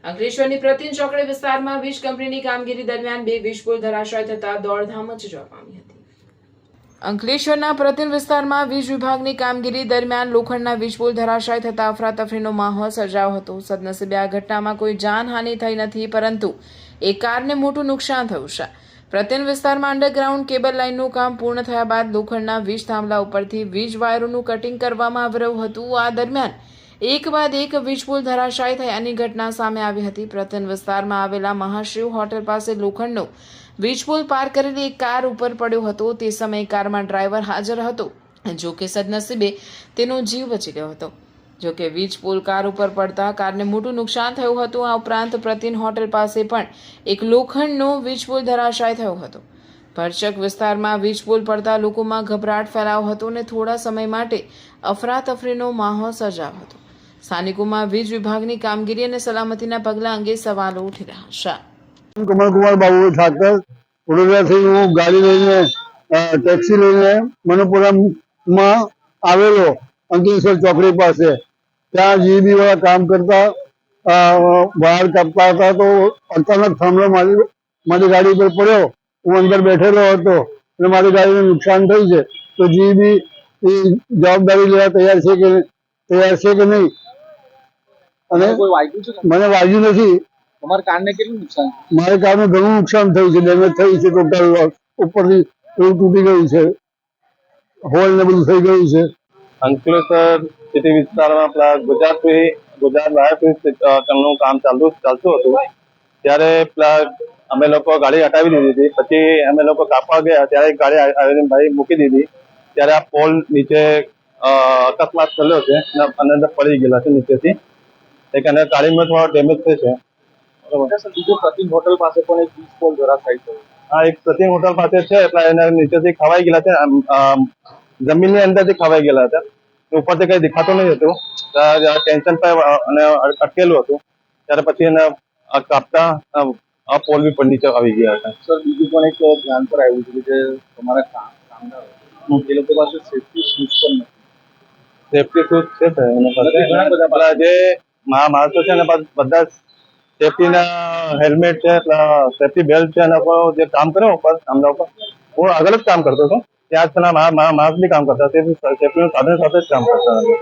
અંકલેશ્વરની પ્રતિન ચોકડી વિસ્તારમાં વીજ કંપનીની કામગીરી દરમિયાન બે વીજ પુલ ધરાશાય થતા દોડધામ મચવા પામી હતી. અંકલેશ્વરના પ્રતિન વિસ્તારમાં વીજ વિભાગની કામગીરી દરમિયાન લોખંડના વીજ પુલ ધરાશાય થતા અફરાતફરીનો માહોલ સર્જાયો હતો. સદનસીબે આ ઘટનામાં કોઈ જાનહાનિ થઈ નથી, પરંતુ એક કારને મોટું નુકસાન થયું છે. પ્રતિન વિસ્તારમાં અંડરગ્રાઉન્ડ કેબલ લાઇનનું કામ પૂર્ણ થયા બાદ લોખંડના વીજ થાંભલા ઉપરથી વીજ વાયરોનું કટિંગ કરવામાં આવી રહ્યું હતું. આ દરમિયાન એક બાદ એક વીજ પુલ ધરાશાયી થયાની ઘટના સામે આવી હતી. પ્રતિન વિસ્તારમાં આવેલા મહાશિવ હોટેલ પાસે લોખંડનો વીજ પુલ પાર કરેલી એક કાર ઉપર પડ્યો હતો. તે સમયે કારમાં ડ્રાઈવર હાજર હતો, જો કે સદનસીબે તેનો જીવ બચી ગયો હતો. જો કે વીજ પુલ કાર ઉપર પડતા કારને મોટું નુકસાન થયું હતું. આ ઉપરાંત પ્રતિન હોટેલ પાસે પણ એક લોખંડનો વીજ પુલ ધરાશાયી થયો હતો. ભરચક વિસ્તારમાં વીજ પુલ પડતા લોકોમાં ગભરાટ ફેલાયો હતો અને થોડા સમય માટે અફરાતફરીનો માહોલ સર્જાયો હતો. સ્થાનિકોમાં વીજ વિભાગની કામગીરી અને સલામતીના પગલાં અંગે સવાલો ઉઠી રહ્યા છે. કમલકુમાર બાબુ ઠાકર વડોદરાથી હું ગાડી લઈને ટેક્સી લઈને મનોપુરમમાં આવેલો અંકલેશ્વર ચોકડી પાસે. ત્યાં જીબી વાળા કામ કરતા વાયર કાપતા હતા, તો અચાનક થાંભલો મારી ગાડી પર પડ્યો. હું અંદર બેઠેલો હતો અને મારી ગાડીને નુકસાન થઈ છે. તો જીબી જવાબદારી લેવા તૈયાર છે કે નહીં? અને મને વાગ્યું નથી. તમારા કારને કેટલું નુકસાન? મારે કારને ઘણું નુકસાન થયું છે, ડેમેજ થઈ છે. ટોટલ ઉપરથી એવું તૂટી ગયું છે, હોલ ને બધું થઈ ગયું છે. અંકલેશ્વર સિટી વિસ્તારમાં પેલા ગુજરાત વાયરનું કામ ચાલતું હતું. ત્યારે પેલા અમે લોકો ગાડી હટાવી દીધી હતી. પછી અમે લોકો કાપવા ગયા ત્યારે એક ગાડી આવીને ભાઈ મૂકી દીધી. ત્યારે આ પોલ નીચે અકસ્માત થયેલો છે અને અંદર પડી ગયેલા છે નીચેથી. એક અને ગાડીમાં થોડો ડેમેજ થઈ છે. બીજું પ્રતિન હોટલ પાસે પણ એક વીજ પોલ ધરાશાયી થયો. હા, એક પ્રતિન હોટલ પાસે છે, એટલે એના નીચેથી ખવાઈ ગયેલા છે. જમીનની અંદરથી ખવાઈ ગયેલા હતા. ઉપરથી કઈ દેખાતું નહીં હતું. ટેન્શન પર અને અટકેલું હતું. ત્યારે પછી એને કાપતા આ પોલ બી પર નીચે આવી ગયા હતા. સર, બીજું પણ એક ધ્યાન પર આવ્યું છે કે તમારા કામદારો એ લોકો પાસે સેફ્ટી શૂઝ પણ નથી. સેફ્ટી શૂઝ છે એના પાસે. ઘણા બધા જે માણસો છે ને બધા સેફ્ટીના હેલ્મેટ છે, સેફ્ટી બેલ્ટ છે, એના પર જે કામ કર્યો ઉપર કામના ઉપર હું આગળ જ કામ કરતો હતો. ત્યાં જ માણસ બી કામ કરતા, સેફ્ટીનું સાધન સાથે જ કામ કરતા હતા.